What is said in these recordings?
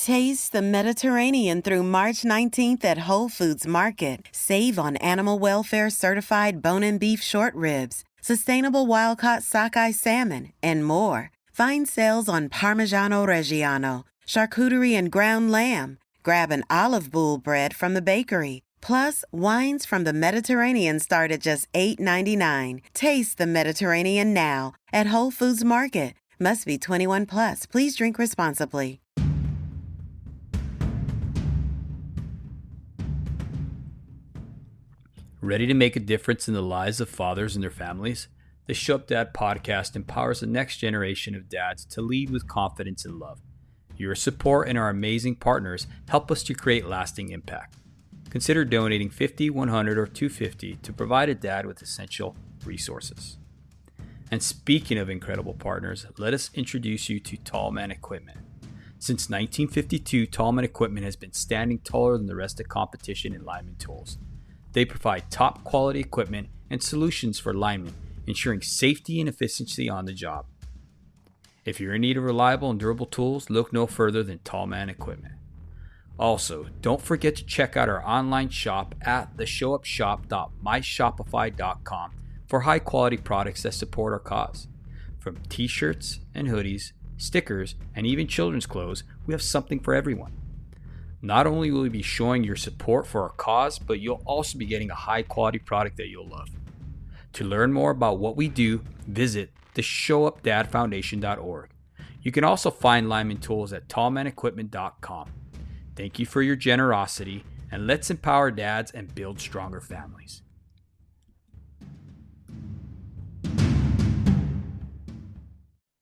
Taste the Mediterranean through March 19th at Whole Foods Market. Save on animal welfare certified bone and beef short ribs, sustainable wild-caught sockeye salmon, and more. Find sales on Parmigiano Reggiano, charcuterie and ground lamb. Grab an olive boule bread from the bakery. Plus, wines from the Mediterranean start at just $8.99. Taste the Mediterranean now at Whole Foods Market. Must be 21 plus. Please drink responsibly. Ready to make a difference in the lives of fathers and their families? The Show Up Dad podcast empowers the next generation of dads to lead with confidence and love. Your support and our amazing partners help us to create lasting impact. Consider donating $50, $100, or $250 to provide a dad with essential resources. And speaking of incredible partners, let us introduce you to Tallman Equipment. Since 1952, Tallman Equipment has been standing taller than the rest of competition in lineman tools. They provide top quality equipment and solutions for linemen, ensuring safety and efficiency on the job. If you're in need of reliable and durable tools, look no further than Tallman Equipment. Also, don't forget to check out our online shop at theshowupshop.myshopify.com for high quality products that support our cause. From t-shirts and hoodies, stickers, and even children's clothes, we have something for everyone. Not only will you be showing your support for our cause, but you'll also be getting a high quality product that you'll love. To learn more about what we do, visit theshowupdadfoundation.org. You can also find lineman tools at tallmanequipment.com. Thank you for your generosity, and let's empower dads and build stronger families.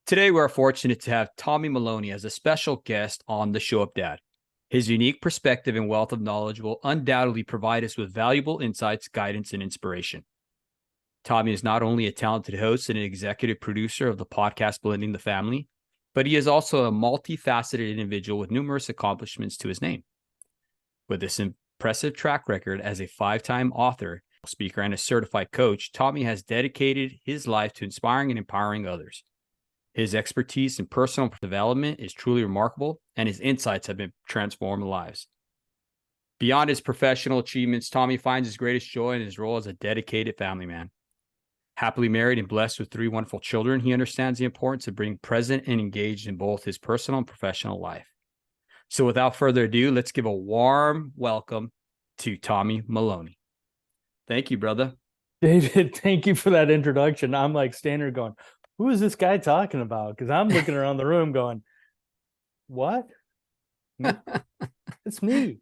Today, we are fortunate to have Tommy Maloney as a special guest on the Show Up Dad. His unique perspective and wealth of knowledge will undoubtedly provide us with valuable insights, guidance, and inspiration. Tommy is not only a talented host and an executive producer of the podcast Blending the Family, but he is also a multifaceted individual with numerous accomplishments to his name. With this impressive track record as a 5-time author, speaker, and a certified coach, Tommy has dedicated his life to inspiring and empowering others. His expertise in personal development is truly remarkable, and his insights have been transformed lives. Beyond his professional achievements, Tommy finds his greatest joy in his role as a dedicated family man. Happily married and blessed with 3 wonderful children, he understands the importance of being present and engaged in both his personal and professional life. So without further ado, let's give a warm welcome to Tommy Maloney. Thank you, brother. David, thank you for that introduction. I'm like standing there going, who is this guy talking about? Because I'm looking around the room going, what? It's me.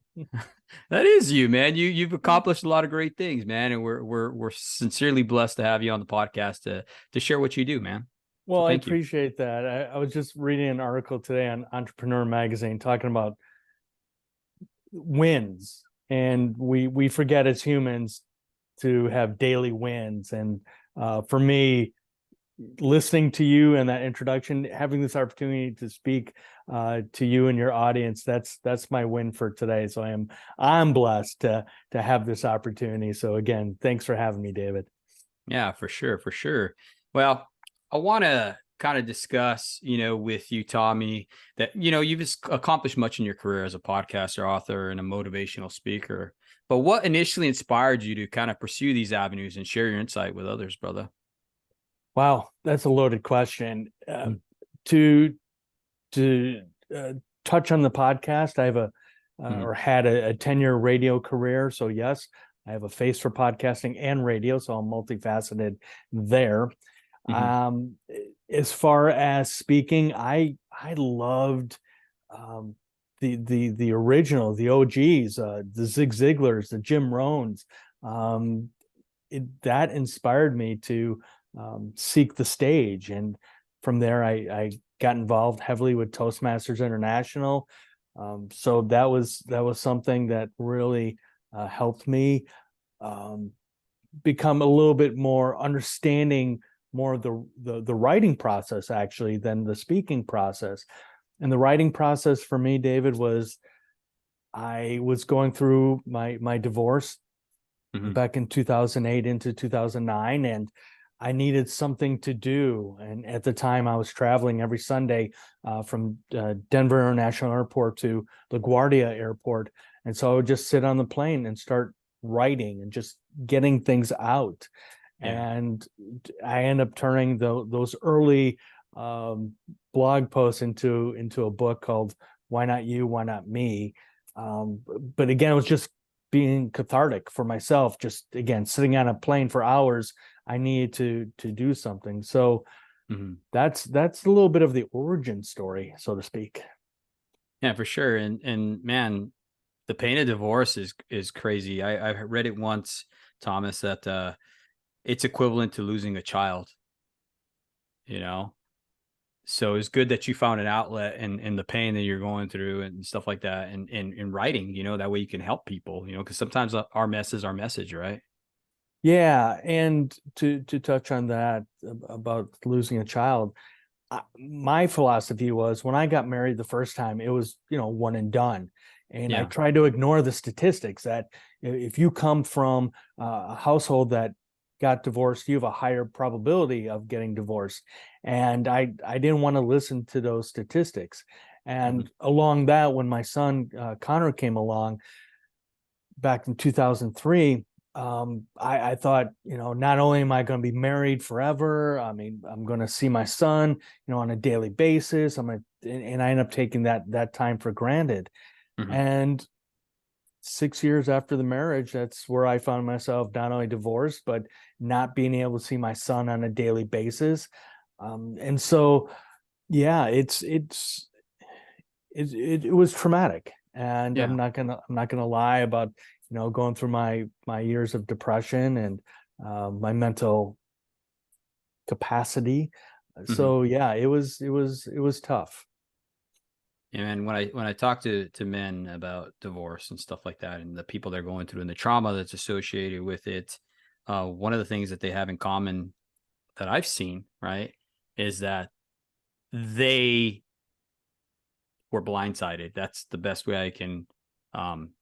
That is you, man. You've accomplished a lot of great things, man, and we're sincerely blessed to have you on the podcast to share what you do, man. Well, I appreciate that. I was just reading an article today on Entrepreneur Magazine talking about wins, and we forget as humans to have daily wins. And for me, listening to you and that introduction, having this opportunity to speak to you and your audience, that's my win for today. So I'm blessed to have this opportunity. So again, thanks for having me, David. Yeah, for sure. Well, I want to kind of discuss, with you, Tommy, that, you've accomplished much in your career as a podcaster, author, and a motivational speaker. But what initially inspired you to kind of pursue these avenues and share your insight with others, brother? Wow, that's a loaded question. To touch on the podcast, I have or had a 10-year radio career. So yes, I have a face for podcasting and radio, so I'm multifaceted there. As far as speaking, I loved the original, the OGs, the Zig Ziglars, the Jim Rohns. That inspired me to seek the stage, and from there I got involved heavily with Toastmasters International. So that was something that really helped me become a little bit more understanding more of the writing process actually than the speaking process. And the writing process for me, David, was I was going through my divorce back in 2008 into 2009, and I needed something to do. And at the time, I was traveling every Sunday from Denver International Airport to LaGuardia Airport. And so I would just sit on the plane and start writing and just getting things out. Yeah. And I end up turning those early blog posts into a book called Why Not You, Why Not Me? But again, it was just being cathartic for myself, just again sitting on a plane for hours. I needed to do something. So that's a little bit of the origin story, so to speak. Yeah, for sure. And man, the pain of divorce is crazy. I read it once, Thomas, that it's equivalent to losing a child, you know? So it's good that you found an outlet in the pain that you're going through and stuff like that. And in writing, that way you can help people, because sometimes our mess is our message, right? Yeah, and to touch on that about losing a child, my philosophy was when I got married the first time, it was, one and done. And I Yeah. tried to ignore the statistics that if you come from a household that got divorced, you have a higher probability of getting divorced. And I didn't want to listen to those statistics. And along that, when my son Connor came along back in 2003, I thought, not only am I going to be married forever, I mean, I'm going to see my son, on a daily basis. And I end up taking that time for granted. And 6 years after the marriage, that's where I found myself not only divorced, but not being able to see my son on a daily basis. And so, yeah, it was traumatic. And Yeah. I'm not gonna lie about going through my years of depression and my mental capacity. So yeah, it was tough. And when I talk to men about divorce and stuff like that, and the people they're going through and the trauma that's associated with it, one of the things that they have in common that I've seen, right, is that they were blindsided. That's the best way I can, um,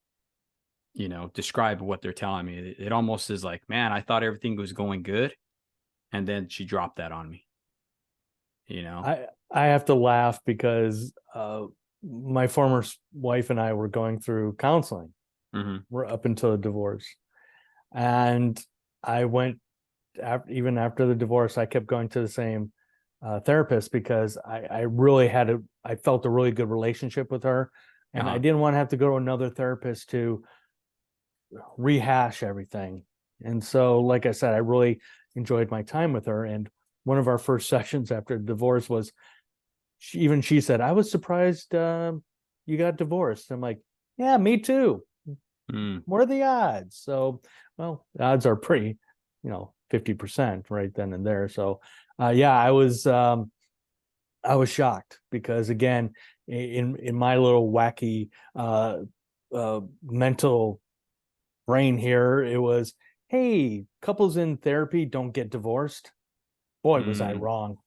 describe what they're telling me. It almost is like, man, I thought everything was going good, and then she dropped that on me. I have to laugh because my former wife and I were going through counseling. We're up until the divorce, and I went even after the divorce. I kept going to the same therapist because I really I felt a really good relationship with her, and I didn't want to have to go to another therapist to rehash everything. And so, like I said, I really enjoyed my time with her. And one of our first sessions after divorce was she said, "I was surprised you got divorced." I'm like, "Yeah, me too. What are the odds?" So, well, the odds are pretty, 50% right then and there. So, yeah, I was shocked because again, in my little wacky mental brain here, it was, hey, couples in therapy don't get divorced. Boy, was I wrong.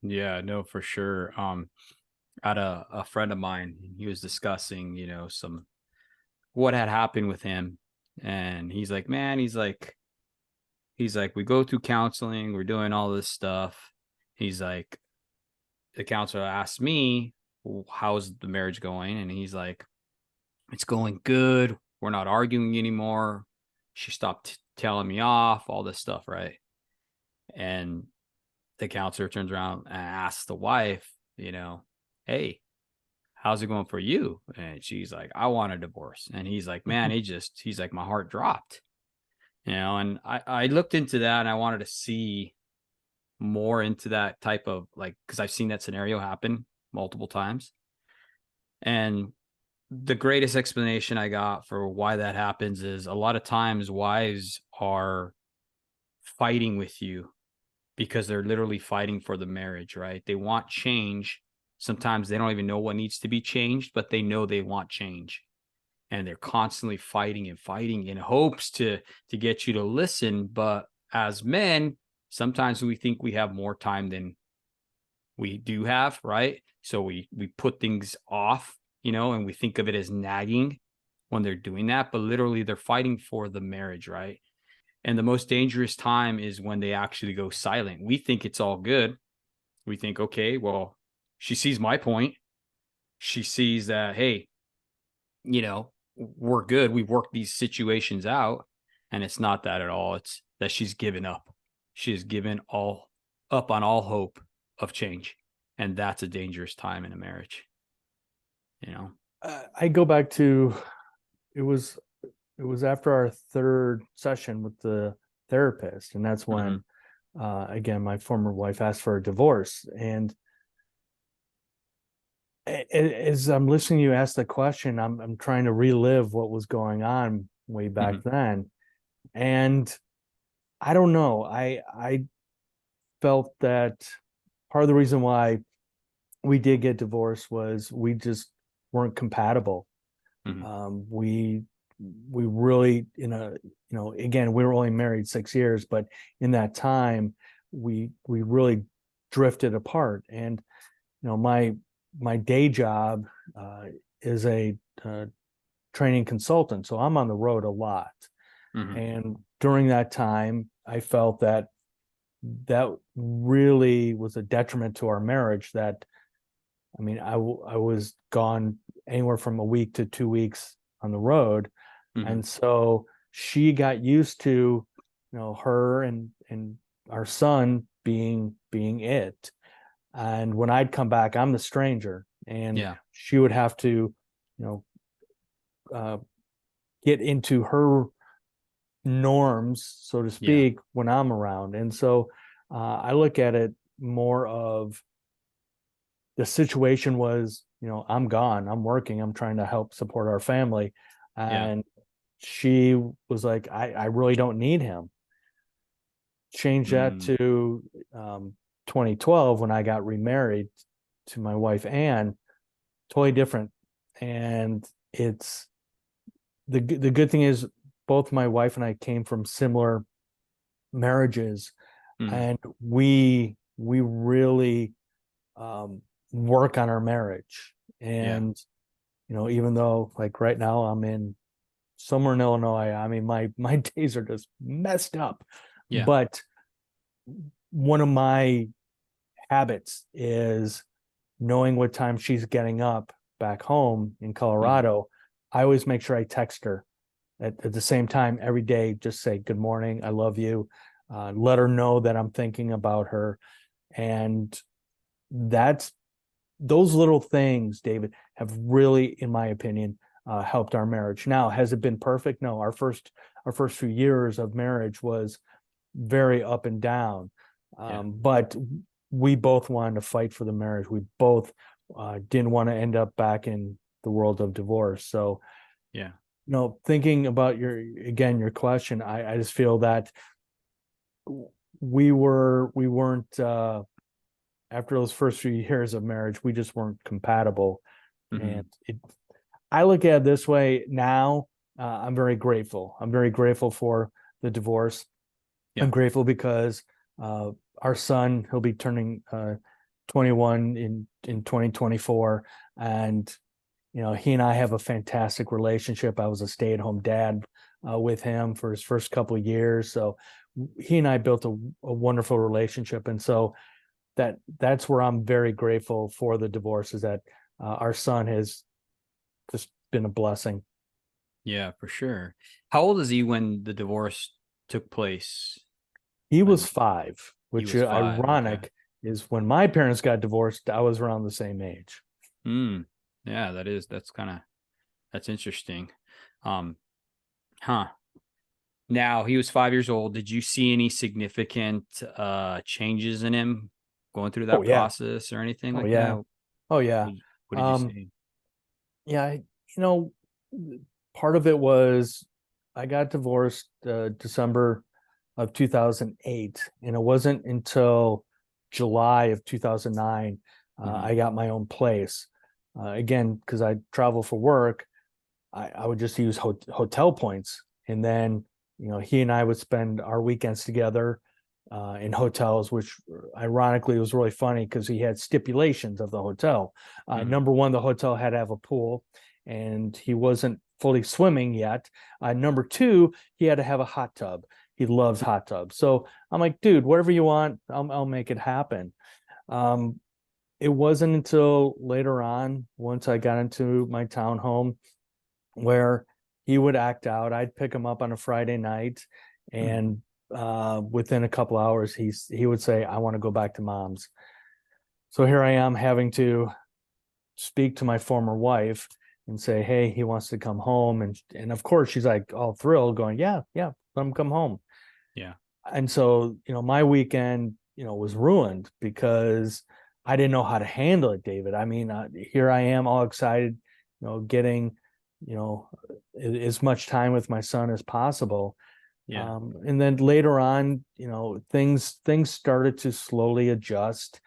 Yeah, no, for sure. I had a friend of mine, he was discussing, some what had happened with him. And he's like, man, he's like, we go through counseling, we're doing all this stuff. He's like, the counselor asked me, how's the marriage going? And he's like, it's going good. We're not arguing anymore. She stopped telling me off, all this stuff, right? And the counselor turns around and asks the wife, hey, how's it going for you? And she's like, I want a divorce. And he's like, man, he's like, my heart dropped, and I looked into that and I wanted to see more into that type of like, because I've seen that scenario happen multiple times. And the greatest explanation I got for why that happens is a lot of times wives are fighting with you because they're literally fighting for the marriage, right? They want change. Sometimes they don't even know what needs to be changed, but they know they want change. And they're constantly fighting and fighting in hopes to get you to listen. But as men, sometimes we think we have more time than we do have, right? So we put things off, and we think of it as nagging when they're doing that, but literally they're fighting for the marriage, right? And the most dangerous time is when they actually go silent. We think it's all good. We think, okay, well, she sees my point. She sees that, hey, we're good. We work these situations out. And it's not that at all. It's that she's given up. She has given all up on all hope of change. And that's a dangerous time in a marriage. I go back to, it was after our third session with the therapist, and that's when again my former wife asked for a divorce. And as I'm listening to you ask the question, I'm trying to relive what was going on way back then. And I don't know, I felt that part of the reason why we did get divorced was we just weren't compatible. We really, again, we were only married 6 years, but in that time we really drifted apart. And my day job is a training consultant, so I'm on the road a lot. And during that time I felt that really was a detriment to our marriage. That, I mean, I was gone anywhere from a week to 2 weeks on the road. And so she got used to, her and our son being it. And when I'd come back, I'm the stranger, and she would have to, get into her norms, so to speak, when I'm around. And so I look at it more of, the situation was, I'm gone, I'm working, I'm trying to help support our family. And she was like, I really don't need him. Change that to 2012 when I got remarried to my wife Ann. Totally different. And it's the good thing is both my wife and I came from similar marriages, and we really work on our marriage. And even though, like, right now I'm in somewhere in Illinois, I mean, my days are just messed up. But one of my habits is knowing what time she's getting up back home in Colorado. I always make sure I text her at the same time every day, just say, good morning, I love you, let her know that I'm thinking about her. And those little things, David, have really, in my opinion, helped our marriage. Now, has it been perfect? No. Our first few years of marriage was very up and down. But we both wanted to fight for the marriage. We both didn't want to end up back in the world of divorce. So, thinking about your question, I just feel that we weren't after those first few years of marriage, we just weren't compatible. And I look at it this way now. I'm very grateful. I'm very grateful for the divorce. I'm grateful because our son, he'll be turning 21 in 2024, and he and I have a fantastic relationship. I was a stay-at-home dad with him for his first couple of years, so he and I built a wonderful relationship. And so that's where I'm very grateful for the divorce, is that our son has just been a blessing. Yeah, for sure. How old is he when the divorce took place? He was 5, which is 5, ironic. Is when my parents got divorced, I was around the same age. Yeah, that's interesting. Now, he was 5 years old. Did you see any significant changes in him going through that process or anything like that? Oh yeah. What did you see? Yeah, part of it was I got divorced December of 2008, and it wasn't until July of 2009 I got my own place. Again, because I travel for work, I would just use hotel points, and then he and I would spend our weekends together in hotels, which ironically was really funny because he had stipulations of the hotel. Number one, the hotel had to have a pool, and he wasn't fully swimming yet. Number two, he had to have a hot tub. he loves hot tubs. So I'm like, dude, whatever you want, I'll make it happen. It wasn't until later on, once I got into my townhome, where he would act out. I'd pick him up on a Friday night, and within a couple hours, he would say, "I want to go back to mom's." So here I am having to speak to my former wife and say, "Hey, he wants to come home," and of course she's like all thrilled, going, "Yeah, yeah, let him come home." Yeah. And so, my weekend, was ruined because I didn't know how to handle it, David. I mean, here I am all excited, getting, as much time with my son as possible. Yeah. And then later on, things started to slowly adjust.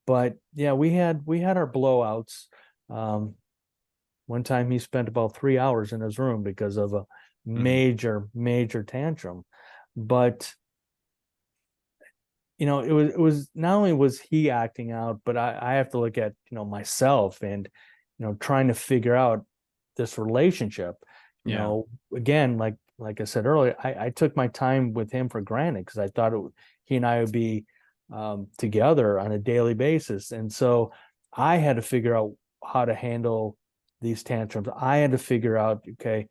But yeah, we had our blowouts. One time he spent about 3 hours in his room because of a major tantrum. But it was not only was he acting out, but I have to look at, myself and, trying to figure out this relationship. Yeah. Again, like I said earlier, I took my time with him for granted because I thought he and I would be together on a daily basis. And so I had to figure out how to handle these tantrums. I had to figure out, okay,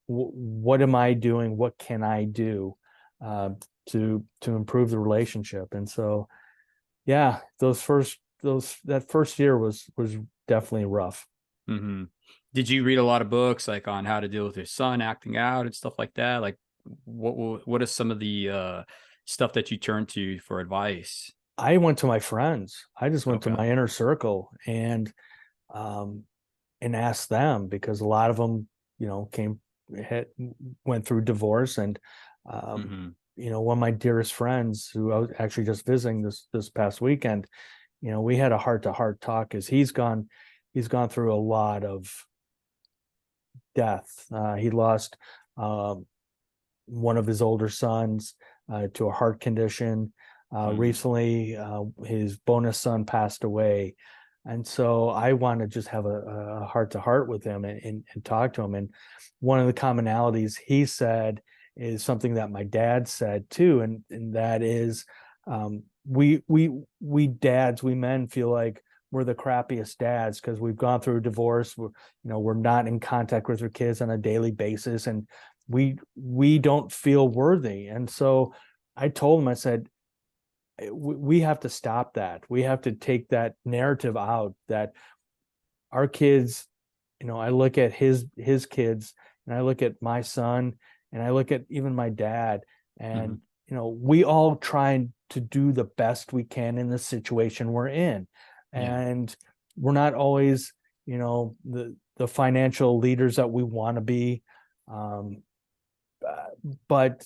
what am I doing? What can I do to improve the relationship? And so, yeah, that first year was definitely rough. Mm-hmm. Did you read a lot of books like on how to deal with your son acting out and stuff like that? Like, what is some of the stuff that you turn to for advice? I went to my friends. I just went to Okay. my inner circle um, and asked them, because a lot of them, went through divorce. And Mm-hmm. one of my dearest friends, who I was actually just visiting this past weekend, we had a heart-to-heart talk, because he's gone through a lot of death. He lost one of his older sons to a heart condition. Recently, his bonus son passed away. And so I want to just have a heart-to-heart with him and talk to him. And one of the commonalities he said is something that my dad said too, and that is, we dads, we men, feel like we're the crappiest dads because we've gone through a divorce. We're not in contact with our kids on a daily basis, and we don't feel worthy. And so I told him, I said, we have to stop that. We have to take that narrative out, that our kids, I look at his kids, and I look at my son, and I look at even my dad, and we all try to do the best we can in the situation we're in. Yeah. And we're not always, the financial leaders that we want to be. But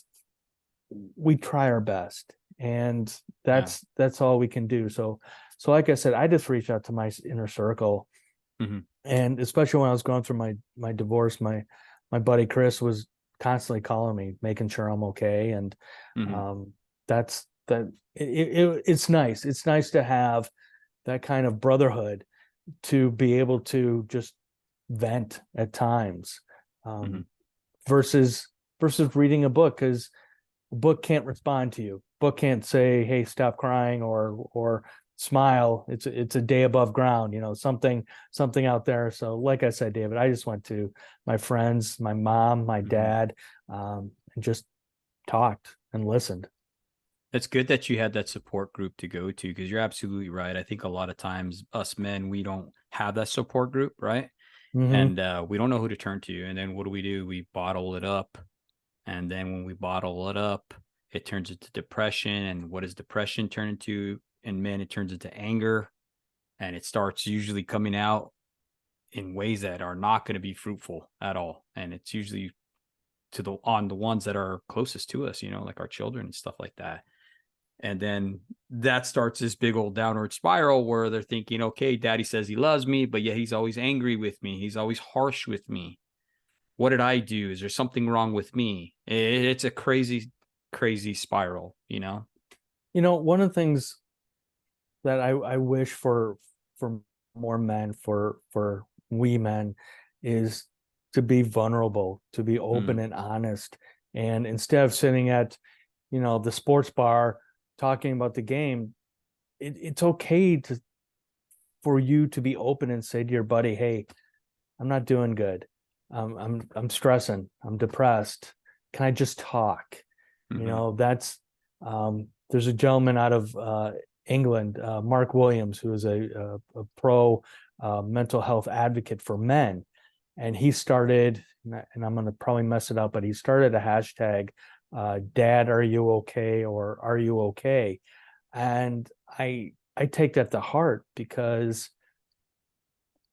we try our best, and that's all we can do. So like I said, I just reached out to my inner circle. And especially when I was going through my divorce, my buddy Chris was constantly calling me, making sure I'm okay. And it's nice. It's nice to have that kind of brotherhood, to be able to just vent at times, versus reading a book, because a book can't respond to you. Book can't say, "Hey, stop crying," or smile. It's a day above ground, something out there. So like I said, David, I just went to my friends, my mom, my dad, and just talked and listened. It's good that you had that support group to go to, because you're absolutely right. I think a lot of times us men, we don't have that support group, right? And we don't know who to turn to. And then what do? We bottle it up. And then when we bottle it up, it turns into depression. And what does depression turn into? In men, it turns into anger. And it starts usually coming out in ways that are not going to be fruitful at all. And it's usually on the ones that are closest to us, like our children and stuff like that. And then that starts this big old downward spiral where they're thinking, okay, daddy says he loves me, but yet he's always angry with me. He's always harsh with me. What did I do? Is there something wrong with me? It's a crazy, crazy spiral, One of the things that I wish for more men, for we men, is to be vulnerable, to be open and honest. And instead of sitting at, the sports bar talking about the game, it's okay for you to be open and say to your buddy, hey, I'm not doing good. I'm stressing. I'm depressed. Can I just talk? That's there's a gentleman out of England, Mark Williams, who is a pro mental health advocate for men. And he started, and I'm going to probably mess it up, but he started a hashtag, Dad, are you okay? Or are you okay? And I take that to heart because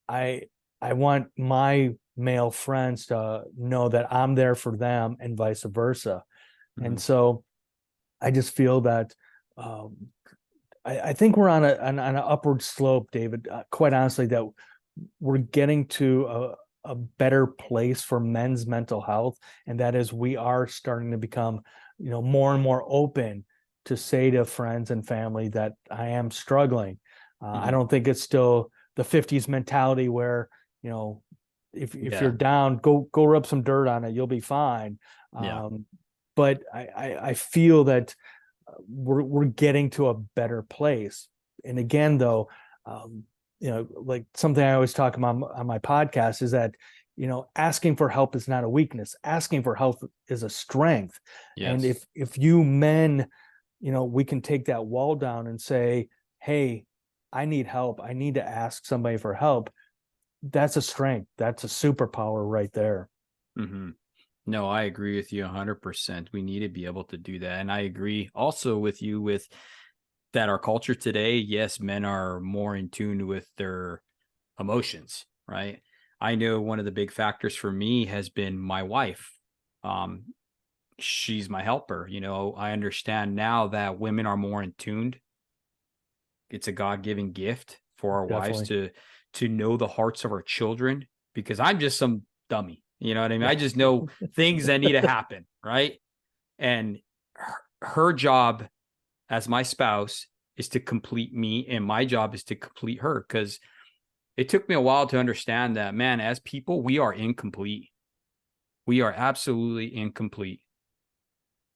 I want my male friends to know that I'm there for them and vice versa. And so I just feel that I think we're on an upward slope, David, quite honestly, that we're getting to a better place for men's mental health. And that is, we are starting to become, more and more open to say to friends and family that I am struggling. I don't think it's still the 50s mentality where, if you're down, go rub some dirt on it, you'll be fine. But I feel that we're getting to a better place. And again, though, like something I always talk about on my podcast is that, asking for help is not a weakness. Asking for help is a strength. And if you men, we can take that wall down and say, hey, I need help. I need to ask somebody for help. That's a strength. That's a superpower right there. No, I agree with you 100%. We need to be able to do that. And I agree also with you with that our culture today, yes, men are more in tune with their emotions, right? I know one of the big factors for me has been my wife. She's my helper. I understand now that women are more in tuned. It's a God-given gift for our wives to know the hearts of our children, because I'm just some dummy. You know what I mean? I just know things that need to happen, right? And her job as my spouse is to complete me, and my job is to complete her, because it took me a while to understand that, man, as people, we are incomplete. We are absolutely incomplete.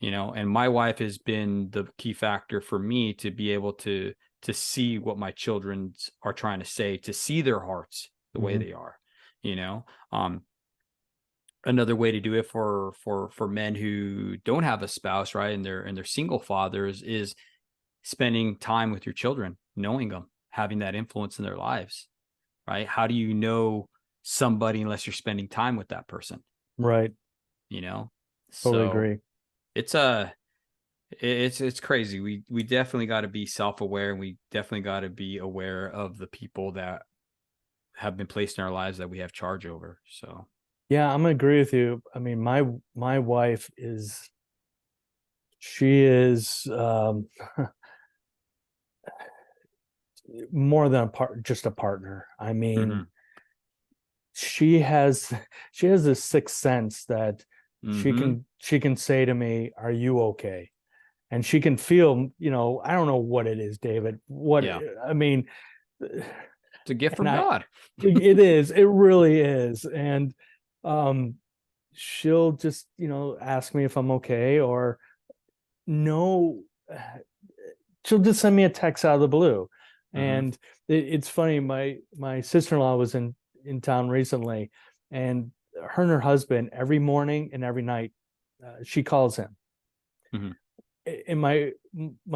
And my wife has been the key factor for me to be able to see what my children are trying to say, to see their hearts the way they are. Another way to do it for men who don't have a spouse, right, and they're single fathers, is spending time with your children, knowing them, having that influence in their lives, right? How do you know somebody unless you're spending time with that person? Right. Totally So agree. It's crazy. We definitely got to be self-aware, and we definitely got to be aware of the people that have been placed in our lives that we have charge over. So yeah, I'm gonna agree with you. I mean, my wife she is more than just a partner. I mean, she has this sixth sense that she can say to me, are you okay? And she can feel, I don't know what it is, David. I mean, it's a gift from God. It is. It really is. And she'll just, ask me if I'm okay, or no, she'll just send me a text out of the blue. And it's funny, my sister-in-law was in town recently, and her and her husband, every morning and every night, she calls him. And my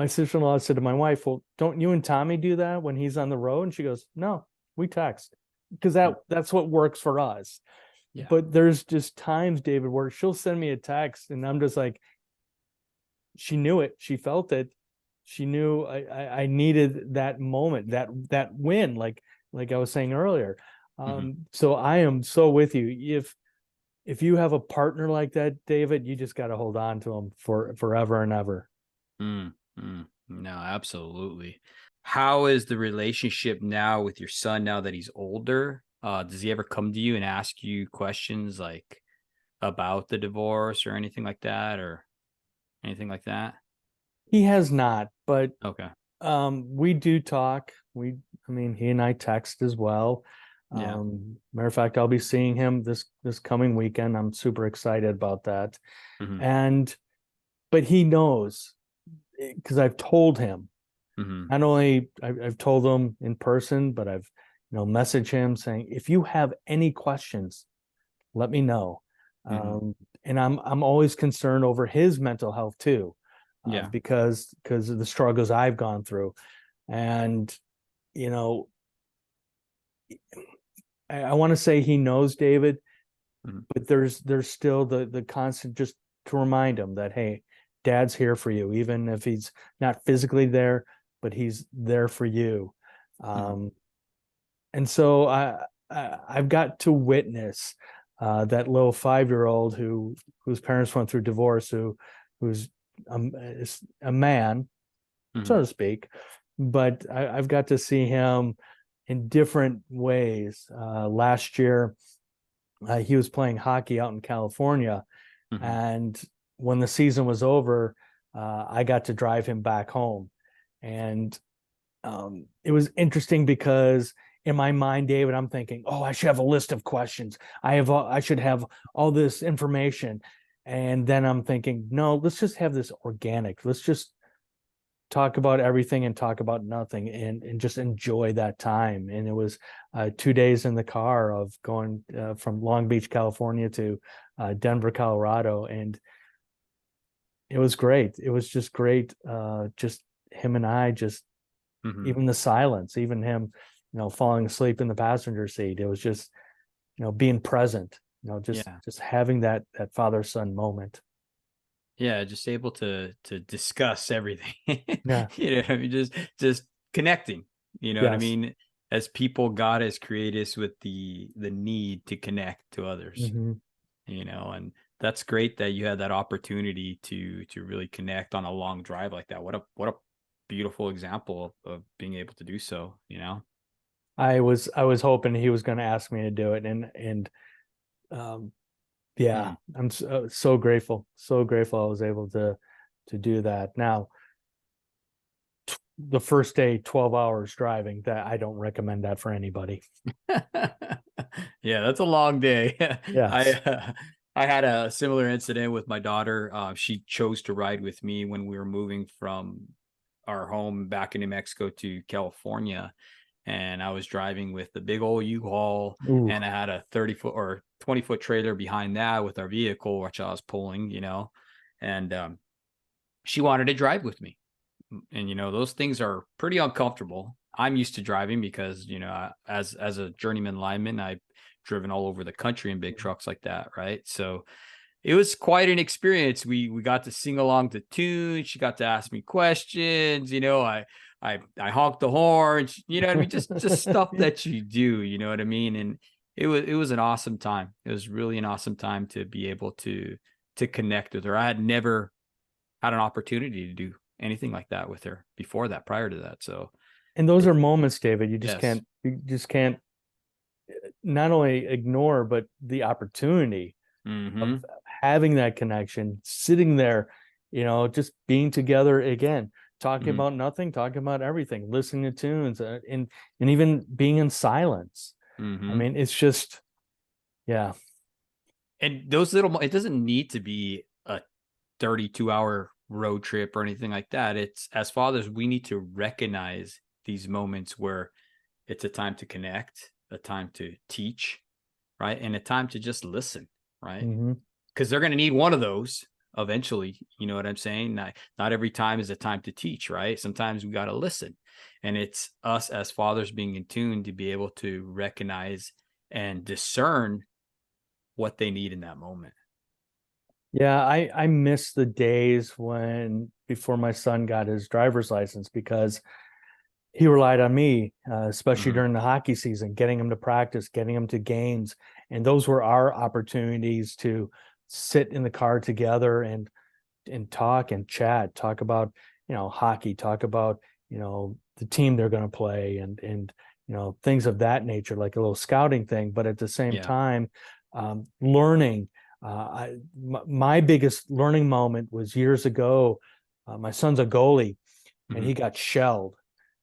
sister-in-law said to my wife, well, don't you and Tommy do that when he's on the road? And she goes, no, we text, because that's what works for us. But there's just times, David, where she'll send me a text and I'm just like, she knew it, she felt it, she knew I needed that moment, that win, like I was saying earlier. So I am so with you. If you have a partner like that, David, you just got to hold on to them for forever and ever. No, absolutely. How is the relationship now with your son now that he's older? Does he ever come to you and ask you questions like about the divorce or anything like that, or anything like that? He has not, but okay. We do talk. He and I text as well. Matter of fact, I'll be seeing him this coming weekend. I'm super excited about that. And but he knows, because I've told him. Mm-hmm. Not only I've told him in person, but I've messaged him saying, if you have any questions, let me know. Mm-hmm. And I'm always concerned over his mental health too, Yeah. because of the struggles I've gone through. And you know, I want to say he knows, David, Mm-hmm. but there's still the constant, just to remind him that, hey, Dad's here for you, even if he's not physically there, but he's there for you. Mm-hmm. And so I've got to witness that little 5-year-old whose parents went through divorce, who's a man, Mm-hmm. so to speak, but I've got to see him in different ways. Last year, he was playing hockey out in California, Mm-hmm. and when the season was over, I got to drive him back home, and it was interesting because in my mind, David, I'm thinking, oh, I should have a list of questions. I should have all this information. And then I'm thinking, no, let's just have this organic. Let's just talk about everything and talk about nothing, and just enjoy that time. And it was 2 days in the car of going from Long Beach, California to Denver, Colorado. And it was great. It was just great. Just him and I, just Mm-hmm. even the silence, even him, falling asleep in the passenger seat. It was just, being present, Yeah. just having that father son moment. Yeah, just able to discuss everything. Yeah. I mean, just connecting. You know what I Yes. mean? As people, God has created us with the need to connect to others. Mm-hmm. And that's great that you had that opportunity to really connect on a long drive like that. What a beautiful example of being able to do so. I was hoping he was going to ask me to do it, and um, yeah, Mm. I'm so grateful, so grateful I was able to do that. Now, the first day, 12 hours driving, that I don't recommend that for anybody. Yeah, that's a long day. I Yes. I had a similar incident with my daughter. She chose to ride with me when we were moving from our home back in New Mexico to California, and I was driving with the big old U-Haul, Ooh. and I had a 30-foot or 20-foot trailer behind that with our vehicle, which I was pulling. And she wanted to drive with me. And those things are pretty uncomfortable. I'm used to driving because as a journeyman lineman, I've driven all over the country in big trucks like that, right? So it was quite an experience. We got to sing along to tunes. She got to ask me questions. I honked the horn. What I mean, just stuff that you do. You know what I mean? And it was an awesome time. It was really an awesome time to be able to connect with her. I had never had an opportunity to do anything like that with her before that, prior to that. So And those it, are moments, David, yes. you just can't not only ignore, but the opportunity Mm-hmm. of having that connection, sitting there, just being together again, talking Mm-hmm. about nothing, talking about everything, listening to tunes, and even being in silence. I Mm-hmm. mean, it's just, yeah. And those little, it doesn't need to be a 32-hour road trip or anything like that. It's, as fathers, we need to recognize these moments where it's a time to connect, a time to teach, right? And a time to just listen, right? Mm-hmm. Because they're going to need one of those eventually. You know what I'm saying? Not every time is a time to teach, right? Sometimes we got to listen. And it's us as fathers being in tune to be able to recognize and discern what they need in that moment. Yeah, I miss the days when before my son got his driver's license, because he relied on me, especially Mm-hmm. during the hockey season, getting him to practice, getting him to games. And those were our opportunities to sit in the car together and talk and chat, talk about, hockey, talk about, the team they're going to play, and things of that nature, like a little scouting thing. But at the same Yeah. time, learning. My biggest learning moment was years ago. My son's a goalie, and Mm-hmm. he got shelled,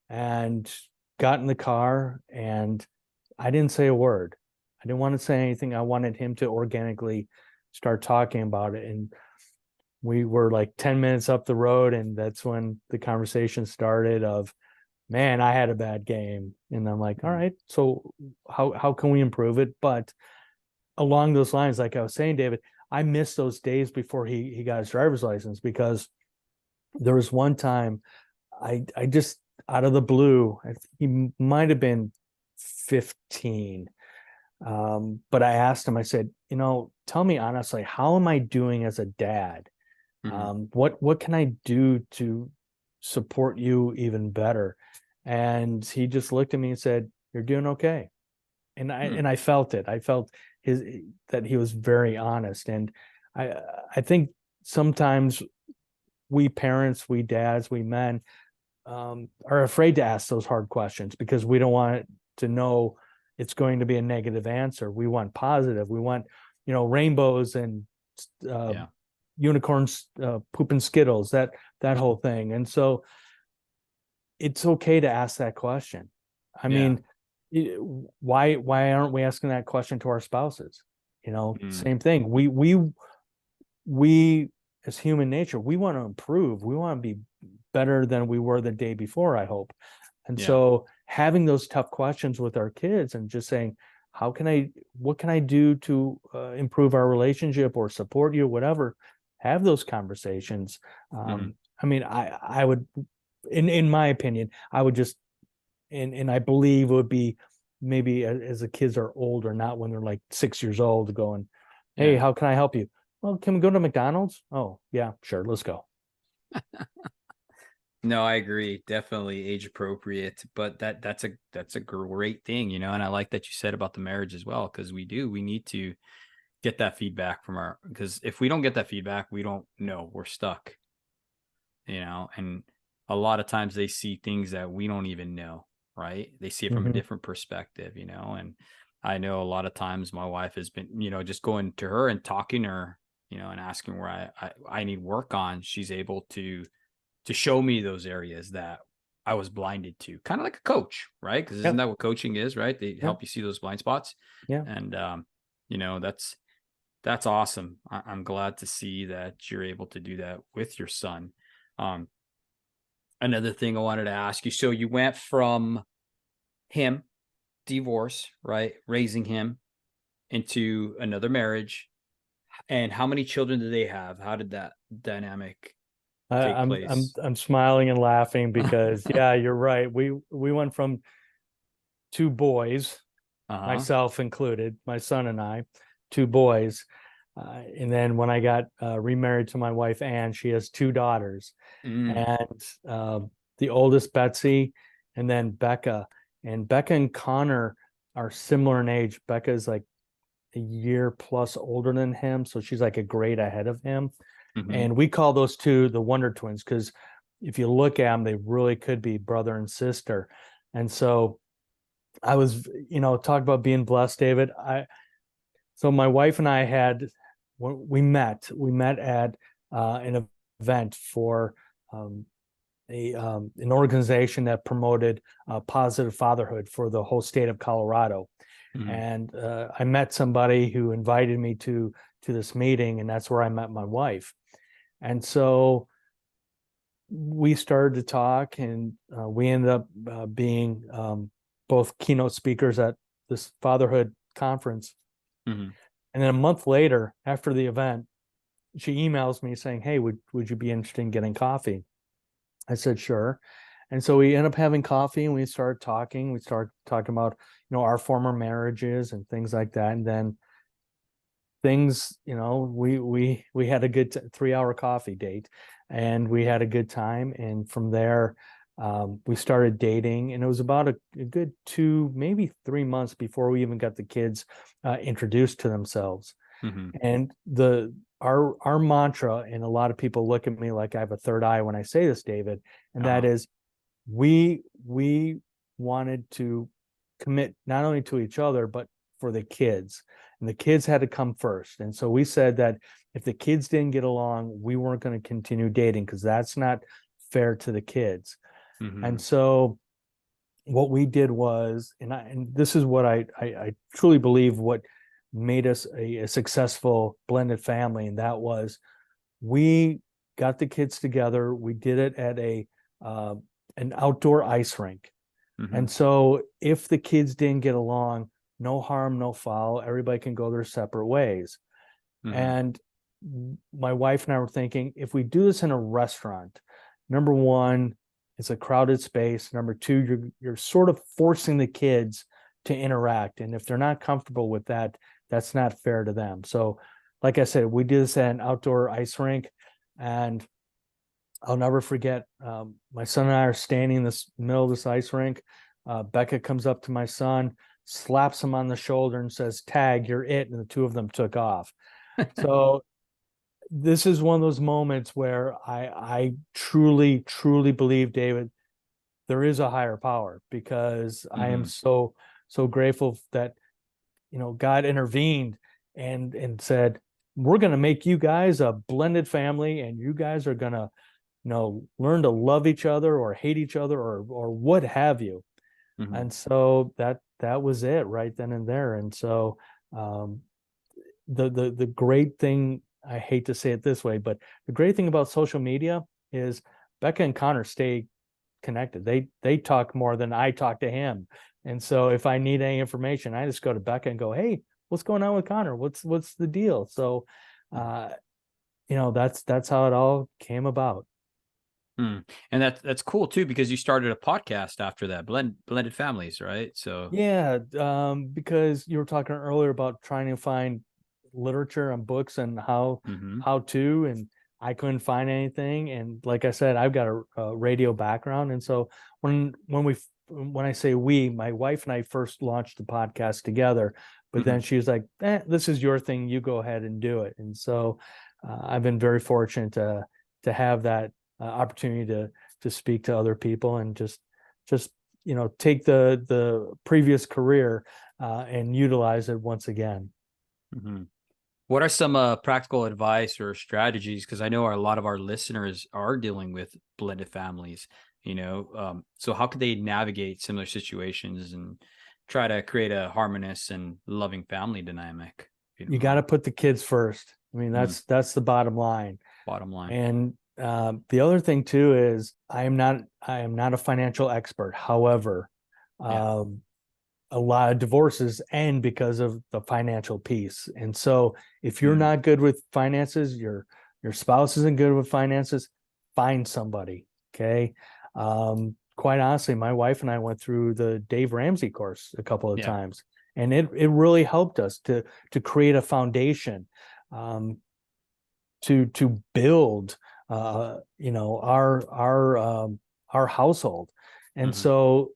and got in the car, and I didn't say a word. I didn't want to say anything. I wanted him to organically start talking about it. And we were like 10 minutes up the road, and that's when the conversation started of, man, I had a bad game. And I'm like, all right, so how can we improve it? But along those lines, like I was saying, David, I missed those days before he got his driver's license, because there was one time I just, out of the blue, he might have been 15. But I asked him, I said, tell me honestly, how am I doing as a dad? What can I do to support you even better? And he just looked at me and said, you're doing okay. And I felt it. I felt that he was very honest. And I think sometimes we parents, we dads, we men, are afraid to ask those hard questions because we don't want it to know it's going to be a negative answer. We want positive. We want, rainbows and unicorns pooping Skittles, that whole thing. And so it's okay to ask that question. I mean, why aren't we asking that question to our spouses? Same thing. We as human nature, we want to improve. We want to be better than we were the day before, I hope. And so having those tough questions with our kids and just saying, what can I do to improve our relationship or support you, whatever, have those conversations. I mean, I would, in my opinion, I would just, and I believe it would be maybe as the kids are older, not when they're like 6 years old, going, hey, how can I help you? Well, can we go to McDonald's? Oh, yeah, sure. Let's go. No, I agree. Definitely age appropriate, but that's a great thing, and I like that you said about the marriage as well, because we need to get that feedback from because if we don't get that feedback, we don't know, we're stuck, and a lot of times they see things that we don't even know, right? They see it from a different perspective, and I know a lot of times my wife has been, just going to her and talking to her, and asking where I need work on. She's able to show me those areas that I was blinded to, kind of like a coach, right? Because isn't that what coaching is, right? They help you see those blind spots. Yeah. And, that's awesome. I'm glad to see that you're able to do that with your son. Another thing I wanted to ask you, so you went from him, divorce, right? Raising him, into another marriage. And how many children do they have? How did that dynamic take place? I'm smiling and laughing because you're right. We went from 2 boys, myself included, my son and I, 2 boys. And then when I got remarried to my wife, Ann, she has 2 daughters. And the oldest, Betsy, and then Becca. And Becca and Connor are similar in age. Becca is like a year plus older than him, so she's like a grade ahead of him. And we call those 2 the Wonder Twins, because if you look at them, they really could be brother and sister. And so I was, talk about being blessed, David. So my wife and I we met at an event for an organization that promoted positive fatherhood for the whole state of Colorado. And I met somebody who invited me to this meeting, and that's where I met my wife. And so we started to talk, and we ended up being both keynote speakers at this fatherhood conference. And then a month later, after the event, she emails me saying, hey, would you be interested in getting coffee? I said, sure. And so we ended up having coffee, and we started talking. We started talking about, our former marriages and things like that. And then things, we had a good 3-hour coffee date, and we had a good time. And from there, we started dating, and it was about a good 2, maybe 3 months before we even got the kids introduced to themselves. And our mantra, and a lot of people look at me like I have a third eye when I say this, David, and that is, we wanted to commit not only to each other, but for the kids. And the kids had to come first. And so we said that if the kids didn't get along, we weren't going to continue dating, because that's not fair to the kids. And so what we did was, and this is what I truly believe what made us a successful blended family, and that was, we got the kids together. We did it at an outdoor ice rink. Mm-hmm. And so if the kids didn't get along, no harm, no foul, everybody can go their separate ways. Mm-hmm. And my wife and I were thinking, if we do this in a restaurant, number one, it's a crowded space. Number two, you're sort of forcing the kids to interact. And if they're not comfortable with that, that's not fair to them. So, like I said, we did this at an outdoor ice rink, and I'll never forget. My son and I are standing in this middle of this ice rink. Becca comes up to my son, slaps him on the shoulder, and says, "Tag, you're it." And the two of them took off. So this is one of those moments where I truly, truly believe, David, there is a higher power, because I am so grateful that, God intervened and said, we're going to make you guys a blended family, and you guys are going to, learn to love each other or hate each other or what have you. Mm-hmm. And so that was it right then and there. And so the great thing, I hate to say it this way, but the great thing about social media is Becca and Connor stay connected. They talk more than I talk to him. And so if I need any information, I just go to Becca and go, "Hey, what's going on with Connor? What's the deal?" So that's how it all came about. And that's cool too, because you started a podcast after that, Blended Families, right? So Yeah, because you were talking earlier about trying to find literature and books and how to, and I couldn't find anything. And like I said, I've got a radio background, and so when I say we, my wife and I first launched the podcast together, but then she was like, "This is your thing. You go ahead and do it." And so I've been very fortunate to have that opportunity to speak to other people and just take the previous career and utilize it once again. What are some practical advice or strategies? Because I know a lot of our listeners are dealing with blended families, so how could they navigate similar situations and try to create a harmonious and loving family dynamic? You got to put the kids first. I mean, that's the bottom line. And the other thing too is I am not a financial expert. However, a lot of divorces end because of the financial piece. And so if you're not good with finances, your spouse isn't good with finances, find somebody. Okay. Quite honestly, my wife and I went through the Dave Ramsey course a couple of times, and it really helped us to create a foundation, to build our household. And so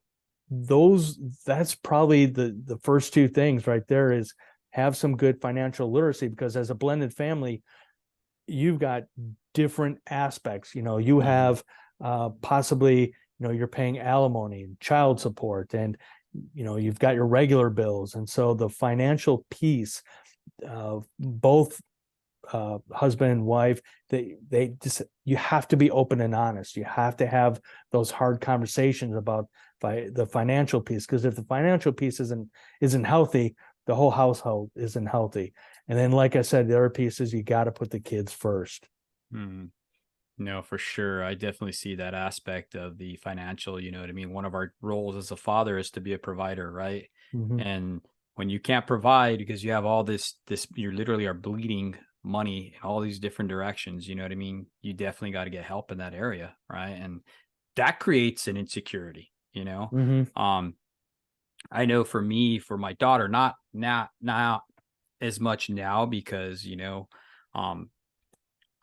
that's probably the first two things right there, is have some good financial literacy, because as a blended family, you've got different aspects. You have possibly, you're paying alimony and child support, and you've got your regular bills. And so the financial piece of both husband and wife, they just, you have to be open and honest. You have to have those hard conversations about the financial piece, because if the financial piece isn't healthy, the whole household isn't healthy. And then, like I said, the other piece is you got to put the kids first. No, for sure. I definitely see that aspect of the financial, you know what I mean? One of our roles as a father is to be a provider, right? And when you can't provide because you have all this, you literally are bleeding money in all these different directions, you know what I mean? You definitely got to get help in that area, right? And that creates an insecurity, I know for me, for my daughter, not as much now, because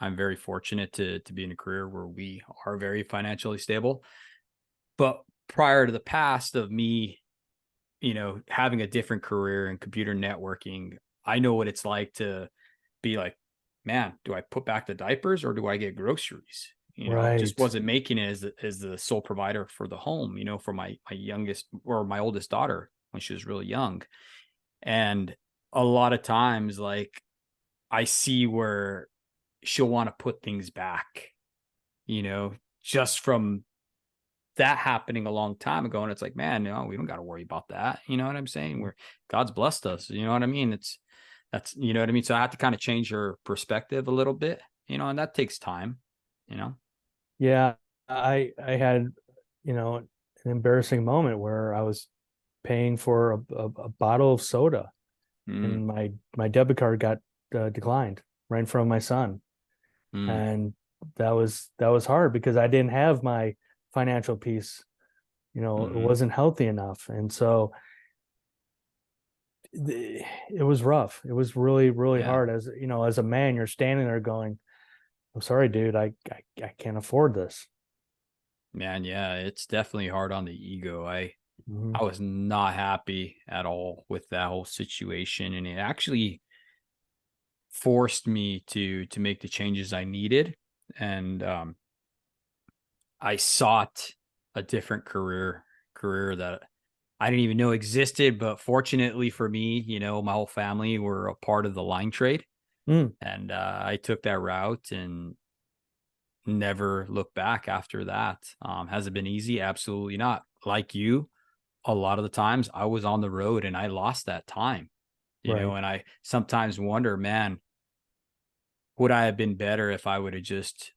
I'm very fortunate to be in a career where we are very financially stable. But prior to the past of me, having a different career in computer networking, I know what it's like to be like, man, do I put back the diapers or do I get groceries? Just wasn't making it as the sole provider for the home, for my youngest or my oldest daughter when she was really young. And a lot of times, like, I see where she'll want to put things back, just from that happening a long time ago. And it's like, man, no, we don't got to worry about that. You know what I'm saying? Where God's blessed us, you know what I mean? That's, you know what I mean? So I have to kind of change her perspective a little bit. and that takes time, you know? Yeah, I had, an embarrassing moment where I was paying for a bottle of soda, Mm, and my debit card got declined right in front of my son, mm, and that was hard because I didn't have my financial piece. It mm-hmm. wasn't healthy enough, and so it was rough. It was really, really Yeah, hard. As a man, you're standing there going, "I'm sorry, dude. I can't afford this." man. Yeah, it's definitely hard on the ego. Mhm. I was not happy at all with that whole situation, and it actually forced me to make the changes I needed. And I sought a different career that I didn't even know existed. But fortunately for me, my whole family were a part of the line trade, Mm, and I took that route and never looked back after that. Has it been easy? Absolutely not. Like you, a lot of the times I was on the road and I lost that time, right. and I sometimes wonder, man, would I have been better if I would have just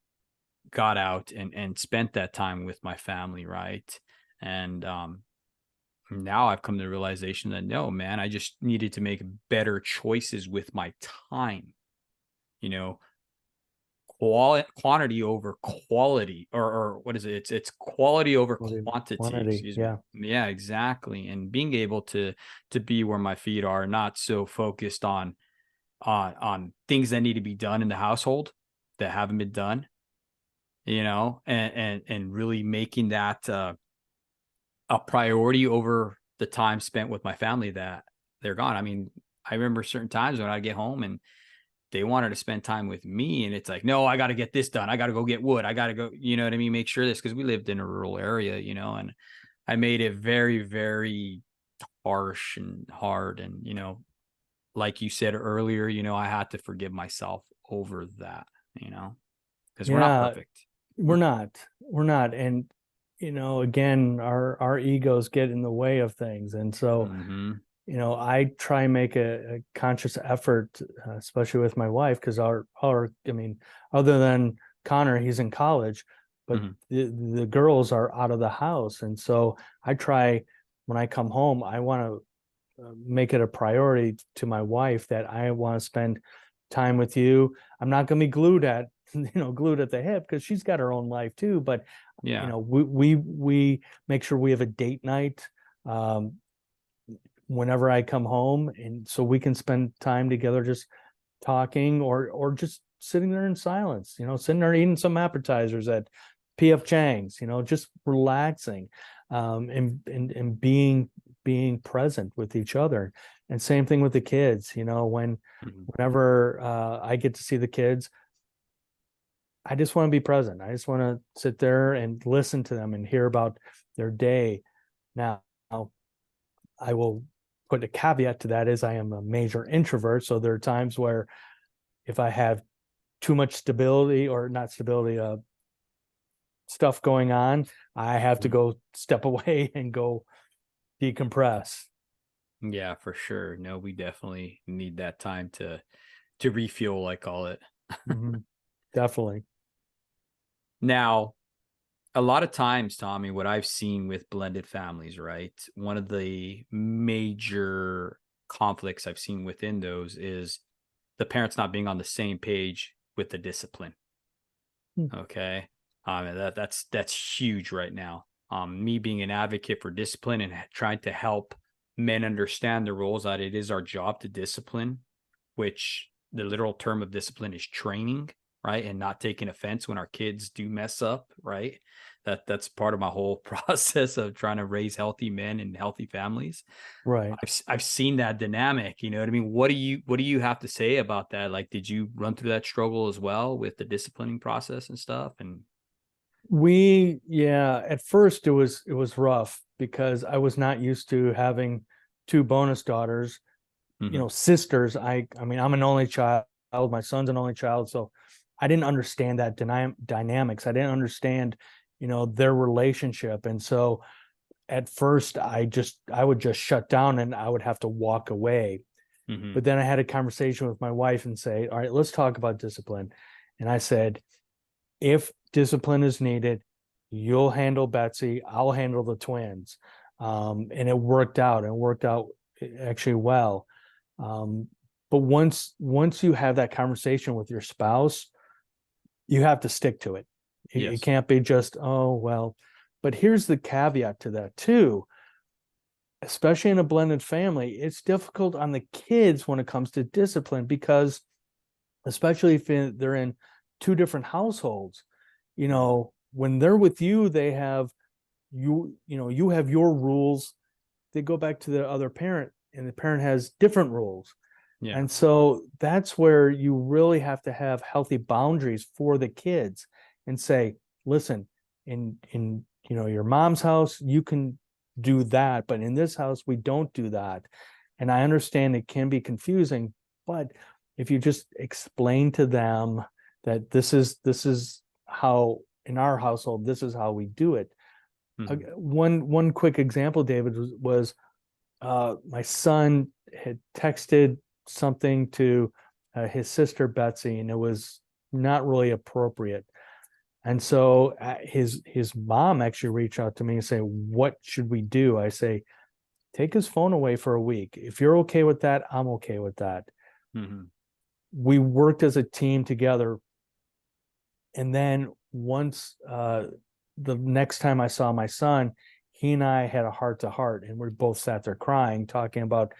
got out and spent that time with my family, right? And now I've come to the realization that no, man, I just needed to make better choices with my time. You know, quantity over quality, or what is it? It's quality over quantity. Quantity. Excuse me. Yeah. Yeah, exactly. And being able to be where my feet are, not so focused on things that need to be done in the household that haven't been done, and really making that a priority over the time spent with my family that they're gone. I mean, I remember certain times when I get home and they wanted to spend time with me, and it's like, no, I got to get this done. I got to go get wood. I got to go, you know what I mean? Make sure this, because we lived in a rural area, and I made it very, very harsh and hard. And, like you said earlier, I had to forgive myself over that, because we're not Yeah. perfect. We're not. And, again, our egos get in the way of things. And so, Mm-hmm. I try and make a conscious effort, especially with my wife, because I mean, other than Connor, he's in college, but Mm-hmm. the girls are out of the house. And so I try, when I come home, I want to make it a priority to my wife that I want to spend time with you. I'm not going to be glued at the hip, because she's got her own life too. But Yeah. we make sure we have a date night um, whenever I come home, and so we can spend time together, just talking, or just sitting there in silence. Sitting there eating some appetizers at PF Chang's. Just relaxing, and being present with each other. And same thing with the kids. Mm-hmm. Whenever I get to see the kids, I just want to be present. I just want to sit there and listen to them and hear about their day. Now, I will put a caveat to that, is I am a major introvert. So there are times where if I have too much stability, or not stability, stuff going on, I have to go step away and go decompress. Yeah, for sure. No, we definitely need that time to refuel, I call it. Mhm. Definitely. Now, a lot of times, Tommy, what I've seen with blended families, right? One of the major conflicts I've seen within those is the parents not being on the same page with the discipline. Hmm. Okay. And that's huge right now. Me being an advocate for discipline and trying to help men understand the roles, that it is our job to discipline, which the literal term of discipline is training, right? And not taking offense when our kids do mess up, right? That's part of my whole process of trying to raise healthy men and healthy families. Right. I've seen that dynamic, you know what I mean? What do you have to say about that? Like, did you run through that struggle as well with the disciplining process and stuff? And Yeah, at first it was rough, because I was not used to having two bonus daughters, mhm, sisters. I mean, I'm an only child. My son's an only child, so I didn't understand that dynamics. I didn't understand, their relationship. And so at first I would just shut down, and I would have to walk away. mhm, But then I had a conversation with my wife and say, all right, let's talk about discipline. And I said, if discipline is needed, you'll handle Betsy, I'll handle the twins. And it worked out, actually well. But once you have that conversation with your spouse, you have to stick to it. It can't be just, oh, well. But here's the caveat to that too. Especially in a blended family, it's difficult on the kids when it comes to discipline, because especially if they're in two different households, when they're with you, they have you have your rules. They go back to the other parent, and the parent has different rules. Yeah. And so that's where you really have to have healthy boundaries for the kids and say, listen, in your mom's house, you can do that, but in this house, we don't do that. And I understand it can be confusing, but if you just explain to them that this is how, in our household, this is how we do it. One quick example, David, was my son had texted something to his sister Betsy, and it was not really appropriate. And so his mom actually reached out to me and say, what should we do? I say, take his phone away for a week. If you're okay with that, I'm okay with that. We worked as a team together. And then once the next time I saw my son, he and I had a heart-to-heart, and we both sat there crying, talking about,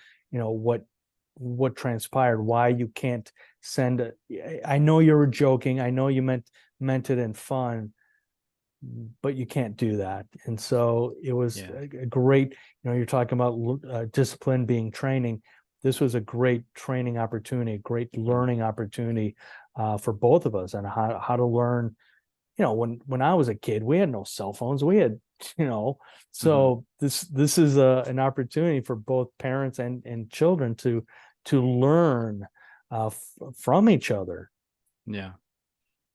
what transpired, why you can't send I know you were joking, I know you meant it in fun, but you can't do that. And so it was a great, you're talking about discipline being training. This was a great training opportunity, a great learning opportunity for both of us, and how to learn. When I was a kid, we had no cell phones. We had, so this is an opportunity for both parents and children to learn from each other. Yeah.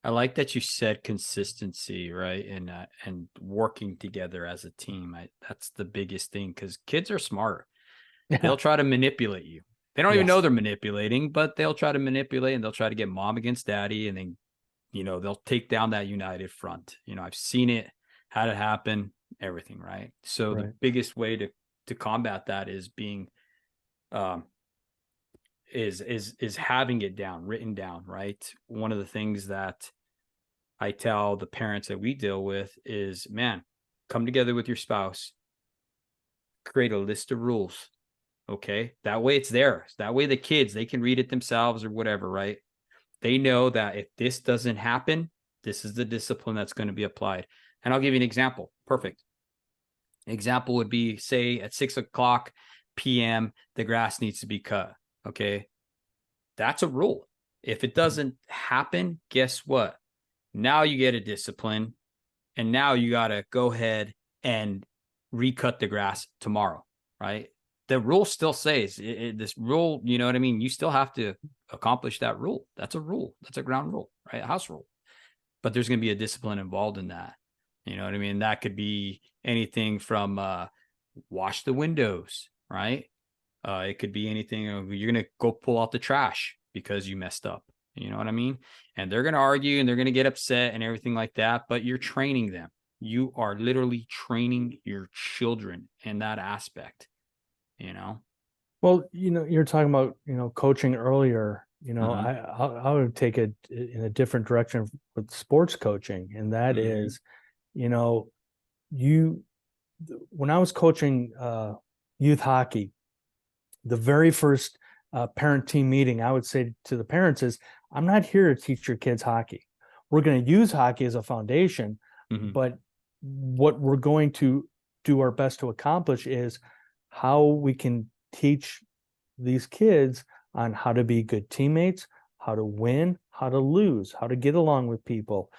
I like that you said consistency, right? And working together as a team. That's the biggest thing, because kids are smart. They'll try to manipulate you. They don't even know they're manipulating, but they'll try to manipulate, and they'll try to get mom against daddy, and then, they'll take down that united front. I've seen it, had it happen, everything, right? So the biggest way to combat that is being is having it down, written down, right? One of the things that I tell the parents that we deal with is, man, come together with your spouse, create a list of rules. Okay. That way it's theirs. That way the kids, they can read it themselves or whatever, right? They know that if this doesn't happen, this is the discipline that's going to be applied. And I'll give you an example. Perfect. Example would be, say at 6:00 p.m., the grass needs to be cut. Okay. That's a rule. If it doesn't happen, guess what? Now you get a discipline, and now you got to go ahead and recut the grass tomorrow, right? The rule still says this rule, you know what I mean? You still have to accomplish that rule. That's a rule. That's a ground rule, right? A house rule. But there's going to be a discipline involved in that. You know what I mean? That could be anything from wash the windows, right? It could be anything. You're going to go pull out the trash because you messed up. You know what I mean? And they're going to argue, and they're going to get upset and everything like that. But you're training them. You are literally training your children in that aspect. Well, you're talking about, coaching earlier, I would take it in a different direction with sports coaching. And that is, when I was coaching youth hockey, the very first parent team meeting, I would say to the parents is, I'm not here to teach your kids hockey. We're going to use hockey as a foundation, but what we're going to do our best to accomplish is how we can teach these kids on how to be good teammates, how to win, how to lose, how to get along with people,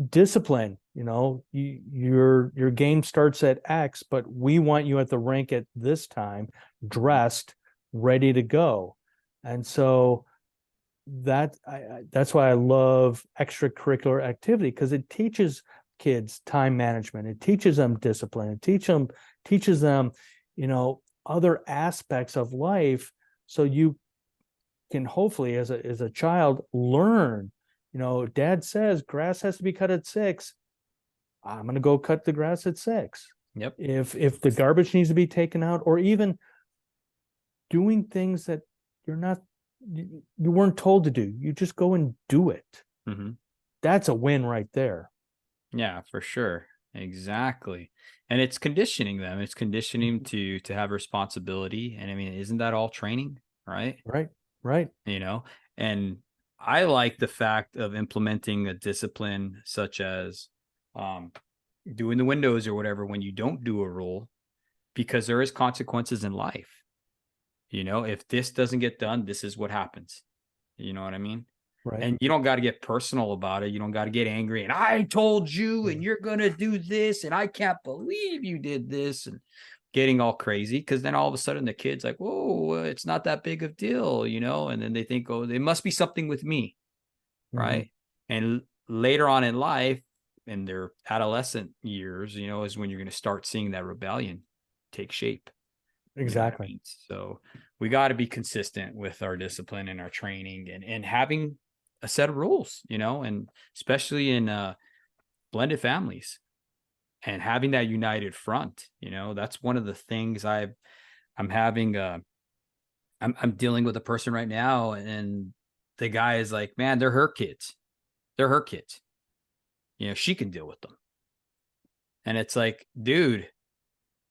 discipline. Your game starts at X, but we want you at the rink at this time, dressed, ready to go. And so that's why I love extracurricular activity, because it teaches kids time management. It teaches them discipline. It teaches them, other aspects of life. So can hopefully as a child learn, dad says grass has to be cut at 6. I'm going to go cut the grass at 6. Yep. If the garbage needs to be taken out, or even doing things that you weren't told to do, you just go and do it. Mm-hmm. That's a win right there. Yeah, for sure. Exactly. And it's conditioning them. It's conditioning to have responsibility. And I mean, isn't that all training? Right. Right. And I like the fact of implementing a discipline such as doing the windows or whatever when you don't do a rule, because there is consequences in life. If this doesn't get done, this is what happens. You know what I mean? Right. And you don't got to get personal about it. You don't got to get angry and I told you and you're going to do this and I can't believe you did this, and getting all crazy, because then all of a sudden the kid's like, whoa, it's not that big of deal, and then they think, oh, it must be something with me. Right. And later on in life, in their adolescent years, is when you're going to start seeing that rebellion take shape. Exactly. I mean? So we got to be consistent with our discipline and our training, and having a set of rules, and especially in blended families, and having that united front. That's one of the things I'm having. I'm dealing with a person right now, and the guy is like, man, they're her kids. They're her kids. She can deal with them. And it's like, dude,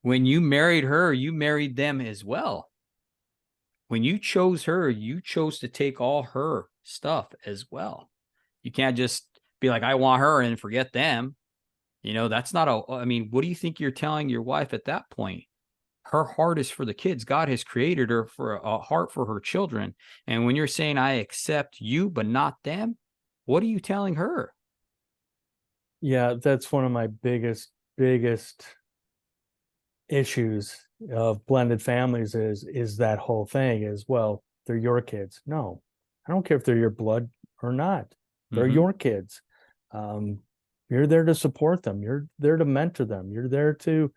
when you married her, you married them as well. When you chose her, you chose to take all her stuff as well. You can't just be like, I want her and forget them. That's not I mean, what do you think you're telling your wife at that point? Her heart is for the kids. God has created her for a heart for her children. And when you're saying, I accept you, but not them, what are you telling her? Yeah, that's one of my biggest issues of blended families is that whole thing is, well, they're your kids. No, I don't care if they're your blood or not. They're your kids. You're there to support them. You're there to mentor them. You're there to,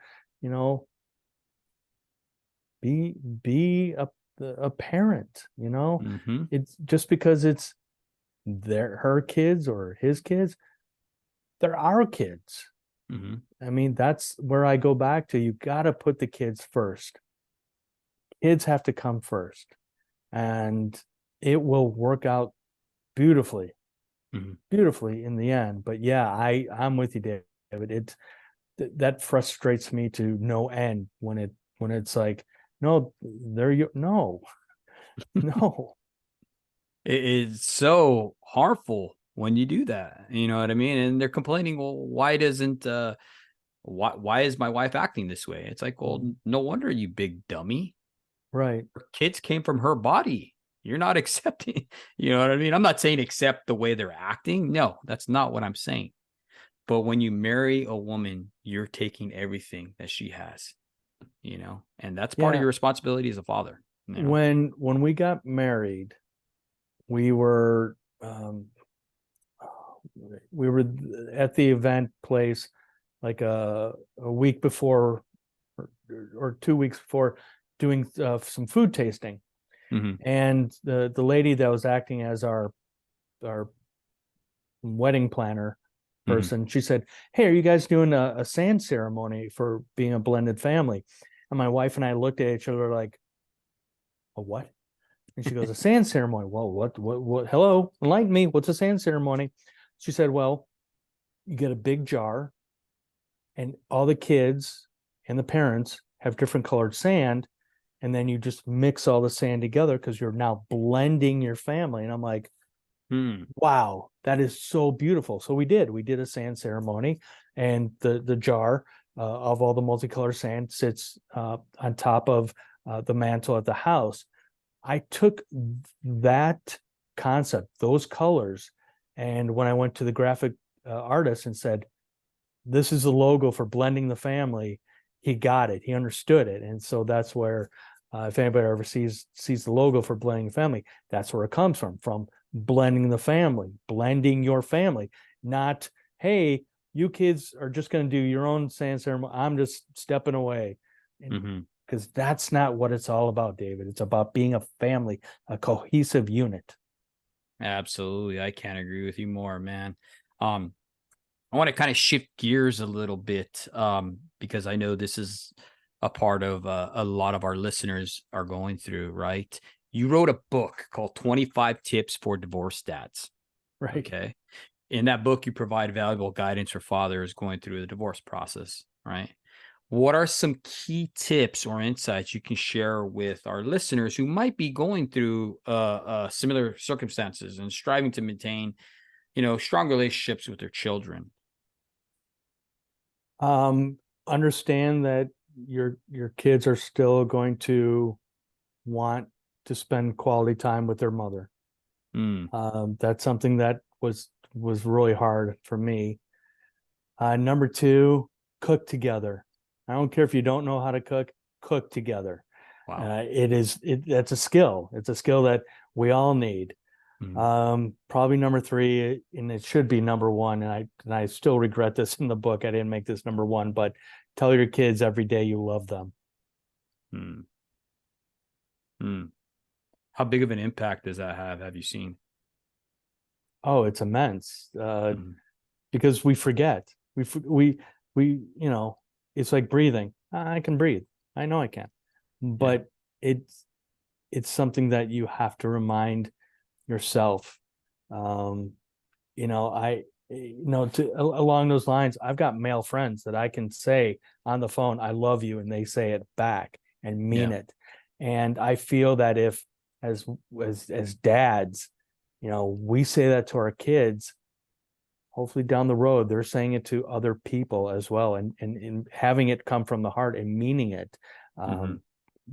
be a parent. It's just because it's her kids or his kids, they're our kids. I mean, that's where I go back to. You got to put the kids first. Kids have to come first, and it will work out beautifully, beautifully in the end. But yeah, I'm with you, David. That frustrates me to no end when it's like, no, no. It's so harmful when you do that. You know what I mean? And they're complaining, well, why is my wife acting this way? It's like, well, no wonder, you big dummy. Right. Her kids came from her body. You're not accepting, you know what I mean? I'm not saying accept the way they're acting. No, that's not what I'm saying. But when you marry a woman, you're taking everything that she has, and that's part of your responsibility as a father. When we got married, we were at the event place like a week before or 2 weeks before, doing some food tasting. And the lady that was acting as our wedding planner person, she said, hey, are you guys doing a sand ceremony for being a blended family? And my wife and I looked at each other like, a what? And she goes, a sand ceremony. Well, what, hello, enlighten me. What's a sand ceremony? She said, well, you get a big jar and all the kids and the parents have different colored sand. And then you just mix all the sand together because you're now blending your family. And I'm like, wow, that is so beautiful. So we did a sand ceremony, and the jar of all the multicolored sand sits on top of the mantle at the house. I took that concept, those colors, and when I went to the graphic artist and said, this is the logo for blending the family, he got it. He understood it. And so that's where, if anybody ever sees the logo for blending the family, that's where it comes from blending the family, blending your family, not, hey, you kids are just going to do your own sand ceremony. I'm just stepping away. And because that's not what it's all about, David. It's about being a family, a cohesive unit. Absolutely. I can't agree with you more, man. Um, I want to kind of shift gears a little bit, because I know this is a part of a lot of our listeners are going through, right? You wrote a book called 25 Tips for Divorce Dads. Right. Okay. In that book, you provide valuable guidance for fathers going through the divorce process, right? What are some key tips or insights you can share with our listeners who might be going through similar circumstances and striving to maintain, strong relationships with their children? Understand that your kids are still going to want to spend quality time with their mother. Mm, That's something that was really hard for me. Number two, cook together. I don't care if you don't know how to cook together. wow. That's a skill. It's a skill that we all need. Mm, Probably number three, and it should be number one. And I still regret this in the book. I didn't make this number one, but tell your kids every day you love them. mm, mm. How big of an impact does that have? Have you seen? Oh, it's immense. Mm, Because we forget. We it's like breathing. I can breathe. I know I can. yeah. But it's something that you have to remind yourself. Um, along those lines, I've got male friends that I can say on the phone, I love you, and they say it back and mean Yeah. it. And I feel that if as dads, we say that to our kids, hopefully down the road they're saying it to other people as well, and having it come from the heart and meaning it, Hmm.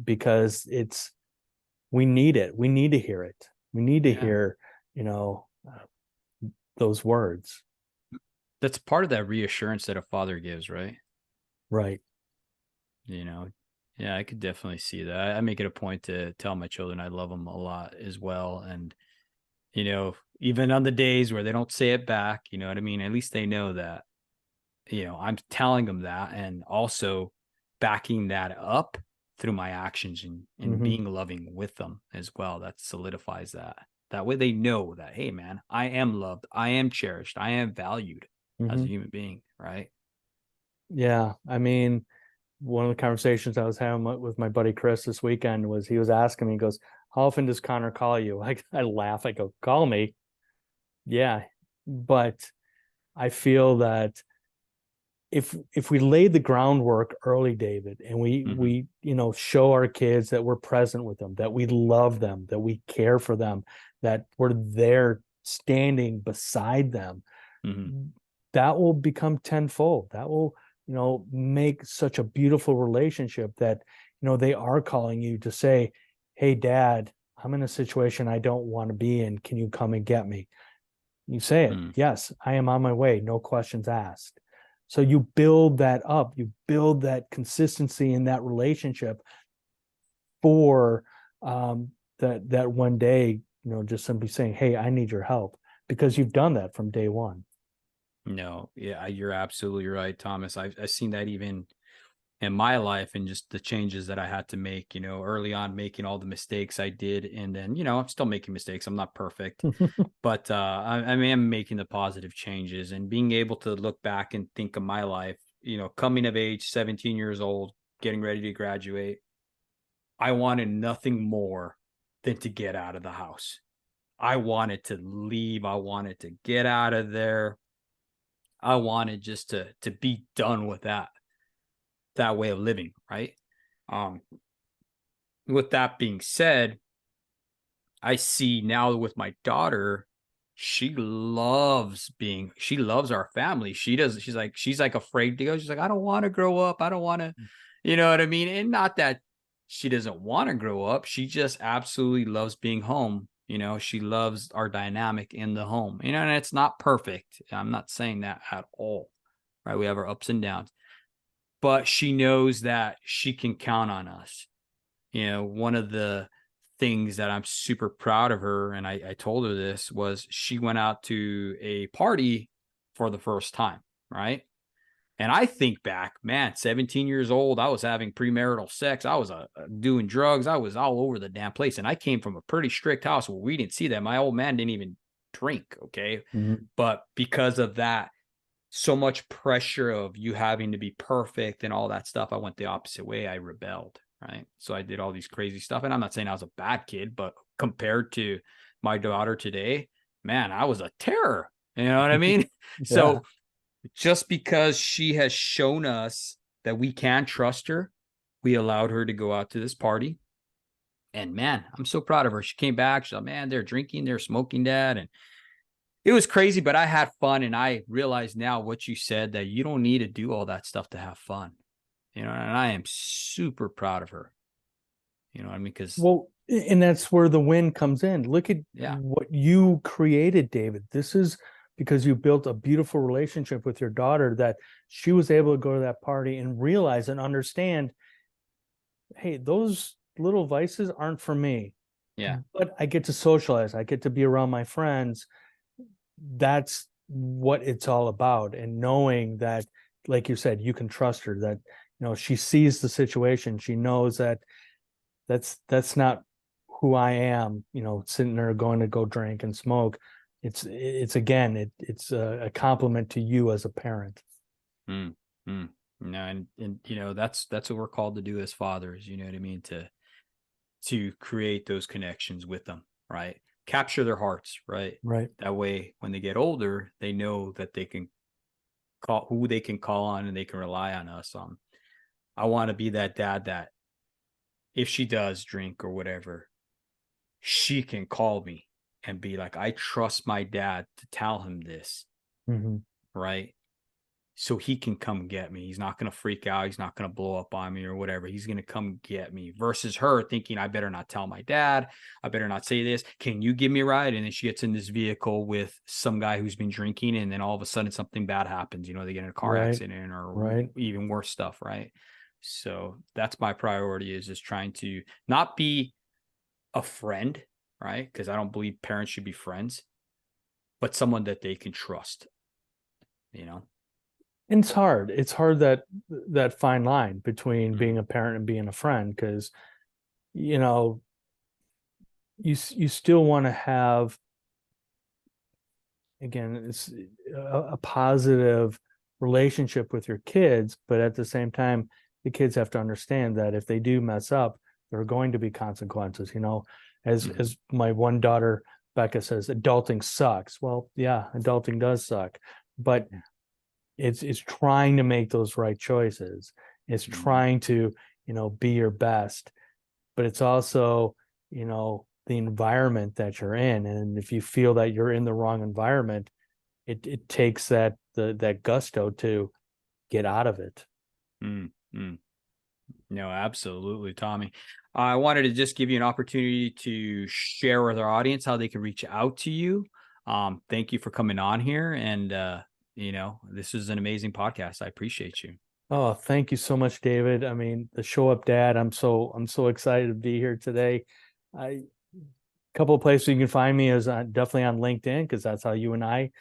because we need it. We need to hear it. We need to Yeah. hear you know those words. That's part of that reassurance that a father gives, right? Right. You know, yeah, I could definitely see that. I make it a point to tell my children I love them a lot as well. And, even on the days where they don't say it back, you know what I mean? At least they know that, I'm telling them that, and also backing that up through my actions, and Mm-hmm. being loving with them as well. That solidifies that. That way they know that, hey, man, I am loved. I am cherished. I am valued as Mm-hmm. a human being, right? Yeah. I mean, one of the conversations I was having with my buddy Chris this weekend was, he was asking me, he goes, how often does Connor call you? I laugh. I go, call me. Yeah. But I feel that if we lay the groundwork early, David, and we Hmm. we show our kids that we're present with them, that we love them, that we care for them, that we're there standing beside them, Hmm. that will become tenfold. That will make such a beautiful relationship that they are calling you to say, hey dad, I'm in a situation I don't want to be in, can you come and get me? You say it, Mm. yes, I am on my way, no questions asked. So you build that up, you build that consistency in that relationship for that one day, just simply saying, hey, I need your help, because you've done that from day one. No, yeah, you're absolutely right, Thomas. I've seen that even in my life, and just the changes that I had to make, early on, making all the mistakes I did. And then, I'm still making mistakes. I'm not perfect, but I mean, I'm making the positive changes, and being able to look back and think of my life, coming of age, 17 years old, getting ready to graduate. I wanted nothing more than to get out of the house. I wanted to leave. I wanted to get out of there. I wanted just to be done with that way of living, right? Um, with that being said, I see now with my daughter, she loves our family. She's like afraid to go. She's like, I don't want to grow up. I don't want to, you know what I mean? And not that she doesn't want to grow up. She just absolutely loves being home. She loves our dynamic in the home, and it's not perfect. I'm not saying that at all, right? We have our ups and downs, but she knows that she can count on us. One of the things that I'm super proud of her, and I told her this, was she went out to a party for the first time, right? And I think back, man, 17 years old, I was having premarital sex. I was doing drugs. I was all over the damn place. And I came from a pretty strict house where we didn't see that. My old man didn't even drink. Okay. Mhm. But because of that, so much pressure of you having to be perfect and all that stuff, I went the opposite way. I rebelled. Right. So I did all these crazy stuff. And I'm not saying I was a bad kid, but compared to my daughter today, man, I was a terror. You know what I mean? Yeah. So just because she has shown us that we can trust her, we allowed her to go out to this party. And man, I'm so proud of her. She came back. She's like, man, they're drinking, they're smoking, dad. And it was crazy, but I had fun. And I realize now what you said, that you don't need to do all that stuff to have fun. And I am super proud of her. You know what I mean? Because, Well, and that's where the win comes in. Look at yeah, what you created, David. This is because you built a beautiful relationship with your daughter, that she was able to go to that party and realize and understand, hey, those little vices aren't for me, yeah, but I get to socialize. I get to be around my friends. That's what it's all about. And knowing that, like you said, you can trust her, that, she sees the situation. She knows that that's not who I am, sitting there going to go drink and smoke. It's again, it's a compliment to you as a parent. mm, mm. No, and that's what we're called to do as fathers. You know what I mean? To create those connections with them, right? Capture their hearts, right? Right. That way, when they get older, they know that they can call who they can call on, and they can rely on us. I want to be that dad that if she does drink or whatever, she can call me and be like, I trust my dad to tell him this, Mm-hmm. right? So he can come get me. He's not going to freak out. He's not going to blow up on me or whatever. He's going to come get me, versus her thinking, I better not tell my dad. I better not say this. Can you give me a ride? And then she gets in this vehicle with some guy who's been drinking. And then all of a sudden something bad happens. They get in a car Right. accident or Right. even worse stuff. Right. So that's my priority, is just trying to not be a friend, right? Because I don't believe parents should be friends, but someone that they can trust, you know? And it's hard that fine line between Mhm. being a parent and being a friend, because you know you still want to have, again, it's a positive relationship with your kids, but at the same time the kids have to understand that if they do mess up, there are going to be consequences. As my one daughter Becca says, adulting sucks. Well, yeah, adulting does suck, but it's trying to make those right choices. It's Mhm. trying to, be your best, but it's also, the environment that you're in. And if you feel that you're in the wrong environment, it takes that gusto to get out of it. Mm, mm. No, absolutely, Tommy. I wanted to just give you an opportunity to share with our audience how they can reach out to you. Thank you for coming on here. And, this is an amazing podcast. I appreciate you. Oh, thank you so much, David. I mean, the Show Up Dad, I'm so excited to be here today. I Couple of places you can find me is definitely on LinkedIn, because that's how you and I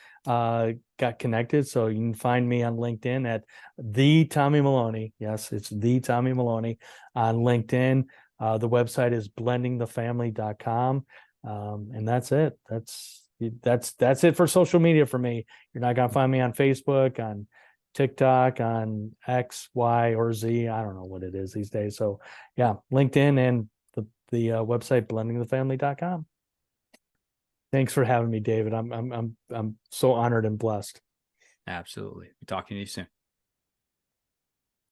got connected. So you can find me on LinkedIn at the Tommy Maloney. Yes, it's the Tommy Maloney on LinkedIn. The website is blendingthefamily.com. And that's it. That's it for social media for me. You're not gonna find me on Facebook, on TikTok, on X, Y, or Z. I don't know what it is these days. So yeah, LinkedIn and the website blendingthefamily.com. Thanks for having me, David. I'm so honored and blessed. Absolutely. Be talking to you soon.